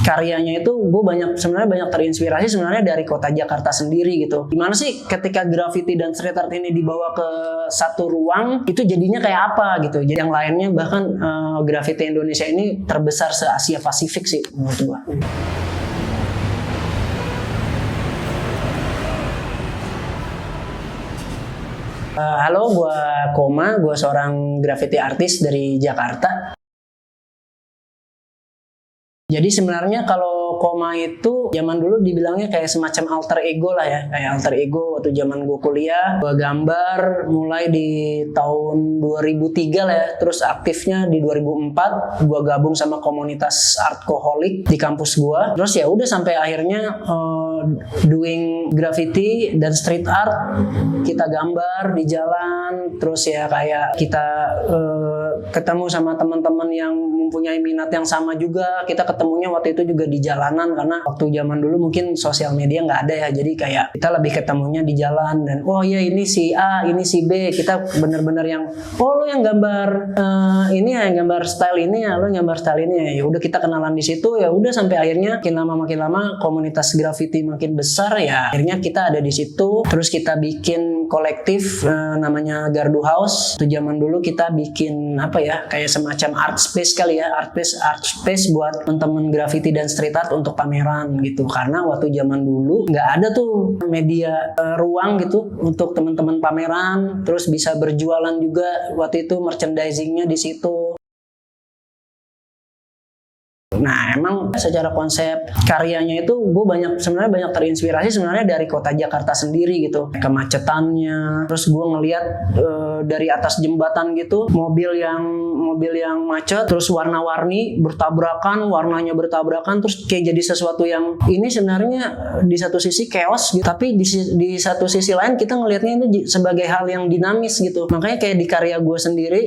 karyanya itu gue sebenarnya banyak terinspirasi sebenarnya dari kota Jakarta sendiri gitu. Gimana sih ketika graffiti dan street art ini dibawa ke satu ruang itu jadinya kayak apa gitu. Jadi yang lainnya bahkan graffiti Indonesia ini terbesar se Asia Pasifik sih menurut gue. Halo, gue Koma, gue seorang graffiti artis dari Jakarta. Jadi sebenarnya kalau Koma itu zaman dulu dibilangnya kayak semacam alter ego lah ya. Kayak alter ego waktu zaman gue kuliah. Gue gambar mulai di tahun 2003 lah ya. Terus aktifnya di 2004. Gue gabung sama komunitas Artcoholic di kampus gue. Terus ya udah sampai akhirnya doing graffiti dan street art. Kita gambar di jalan. Terus ya kayak kita ketemu sama teman-teman yang mempunyai minat yang sama juga. Kita ketemunya waktu itu juga di jalanan karena waktu zaman dulu mungkin sosial media nggak ada ya, jadi kayak kita lebih ketemunya di jalan dan oh ya ini si A, ini si B, kita bener-bener yang oh lo yang gambar ini ya, yang gambar style ini ya, lo yang gambar style ini ya, ya udah kita kenalan di situ ya udah sampai akhirnya makin lama komunitas graffiti makin besar ya akhirnya kita ada di situ terus kita bikin kolektif namanya Gardu House. Itu zaman dulu kita bikin apa ya kayak semacam art space kali ya, art space buat teman-teman graffiti dan street art untuk pameran gitu. Karena waktu zaman dulu nggak ada tuh media ruang gitu untuk teman-teman pameran, terus bisa berjualan juga waktu itu merchandisingnya di situ. Nah emang secara konsep karyanya itu gue sebenarnya banyak terinspirasi sebenarnya dari kota Jakarta sendiri gitu, kemacetannya. Terus gue ngeliat dari atas jembatan gitu mobil yang macet, terus warna-warni bertabrakan, warnanya bertabrakan, terus kayak jadi sesuatu yang ini sebenarnya di satu sisi chaos gitu, tapi di satu sisi lain kita ngelihatnya itu sebagai hal yang dinamis gitu. Makanya kayak di karya gue sendiri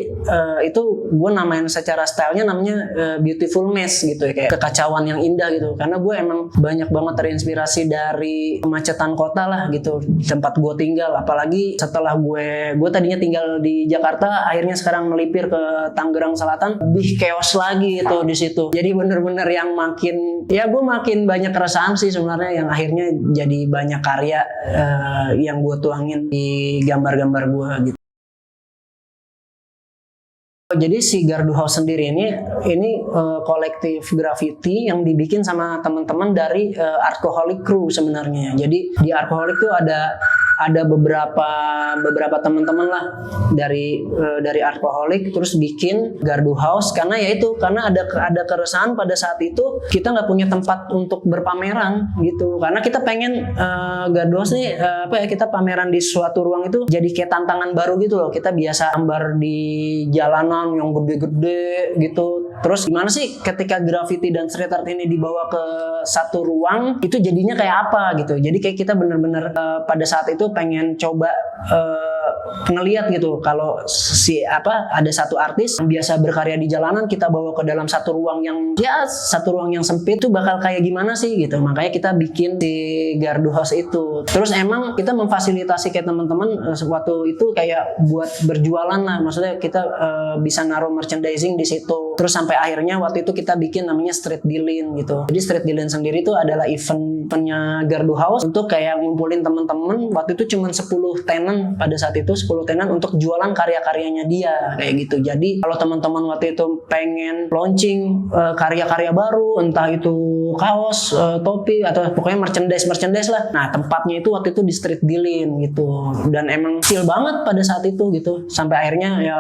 itu gue namain secara stylenya namanya beautiful mess gitu ya, kayak kekacauan yang indah gitu. Karena gue emang banyak banget terinspirasi dari kemacetan kota lah gitu tempat gue tinggal. Apalagi setelah gue tadinya tinggal di Jakarta, akhirnya sekarang melipir ke Tangerang Selatan, lebih chaos lagi itu di situ. Jadi bener-bener yang gue makin banyak keresahan sih sebenarnya yang akhirnya jadi banyak karya yang gue tuangin di gambar-gambar gue gitu. Jadi si Gardu House sendiri ini kolektif graffiti yang dibikin sama teman-teman dari Artcoholic Crew sebenarnya. Jadi di Artcoholic tuh ada beberapa teman-teman lah dari Artcoholic terus bikin Gardu House karena ada keresahan pada saat itu kita nggak punya tempat untuk berpameran gitu. Karena kita pengen Gardu House nih kita pameran di suatu ruang itu jadi kayak tantangan baru gitu loh. Kita biasa gambar di jalanan yang gede-gede gitu. Terus gimana sih ketika graffiti dan street art ini dibawa ke satu ruang itu jadinya kayak apa gitu. Jadi kayak kita bener-bener pada saat itu pengen coba ngeliat gitu kalau ada satu artis yang biasa berkarya di jalanan kita bawa ke dalam satu ruang yang sempit tuh bakal kayak gimana sih gitu. Makanya kita bikin di Gardu House itu. Terus emang kita memfasilitasi kayak teman-teman waktu itu kayak buat berjualan lah, maksudnya kita bisa naruh merchandising di situ. Terus sampai akhirnya waktu itu kita bikin namanya Street Dealin gitu. Jadi Street Dealin sendiri itu adalah eventnya Gardu House untuk kayak ngumpulin teman-teman. Waktu itu cuma 10 tenan pada saat itu, 10 tenan untuk jualan karya-karyanya dia kayak gitu. Jadi kalau teman-teman waktu itu pengen launching karya-karya baru, entah itu kaos, topi atau pokoknya merchandise lah. Nah, tempatnya itu waktu itu di Street Dealin gitu. Dan emang chill banget pada saat itu gitu. Sampai akhirnya ya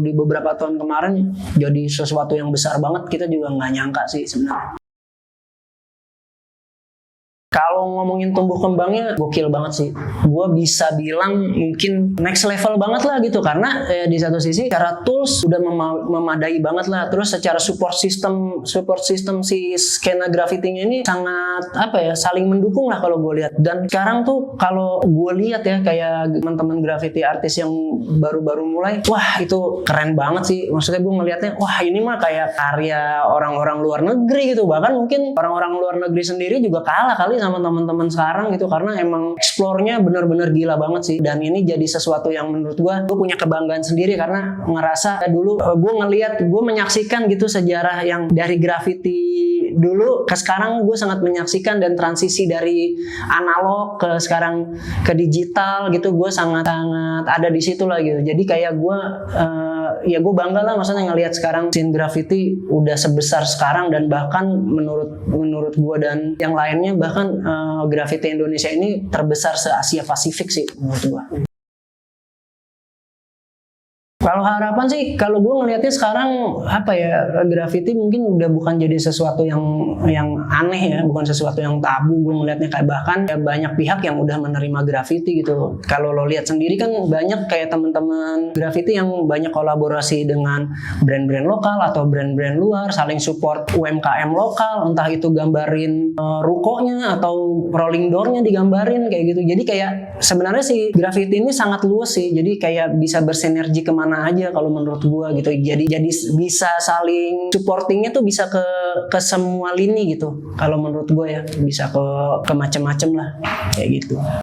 di beberapa tahun kemarin jadi sesuatu yang besar banget, kita juga nggak nyangka sih sebenarnya. Kalau ngomongin tumbuh kembangnya gokil banget sih. Gue bisa bilang mungkin next level banget lah gitu. Karena di satu sisi secara tools udah memadai banget lah. Terus secara support system si skena graffitinya ini sangat saling mendukung lah kalau gue lihat. Dan sekarang tuh kalau gue lihat ya kayak teman-teman graffiti artis yang baru-baru mulai, wah itu keren banget sih. Maksudnya gue ngelihatnya, wah ini mah kayak karya orang-orang luar negeri gitu. Bahkan mungkin orang-orang luar negeri sendiri juga kalah kali sama teman-teman sekarang gitu, karena emang explore-nya bener-bener gila banget sih. Dan ini jadi sesuatu yang menurut gue punya kebanggaan sendiri, karena ngerasa dulu gue menyaksikan gitu sejarah yang dari graffiti dulu ke sekarang. Gue sangat menyaksikan dan transisi dari analog ke sekarang ke digital gitu. Gue sangat ada di situ lah gitu. Jadi kayak gue ya gue bangga lah maksudnya ngelihat sekarang scene graffiti udah sebesar sekarang, dan bahkan menurut gue dan yang lainnya bahkan graffiti Indonesia ini terbesar se Asia Pasifik sih menurut gue. Kalau harapan sih, kalau gue ngelihatnya sekarang apa ya, graffiti mungkin udah bukan jadi sesuatu yang aneh ya, bukan sesuatu yang tabu. Gue ngelihatnya kayak bahkan ya banyak pihak yang udah menerima graffiti gitu. Kalau lo lihat sendiri kan banyak kayak teman-teman graffiti yang banyak kolaborasi dengan brand-brand lokal atau brand-brand luar, saling support UMKM lokal, entah itu gambarin rukonya atau rolling door-nya digambarin kayak gitu. Jadi kayak sebenarnya sih graffiti ini sangat luas sih. Jadi kayak bisa bersinergi kemana aja kalau menurut gua gitu. Jadi bisa saling supportingnya tuh bisa ke semua lini gitu. Kalau menurut gua ya bisa ke macam-macam lah kayak gitu.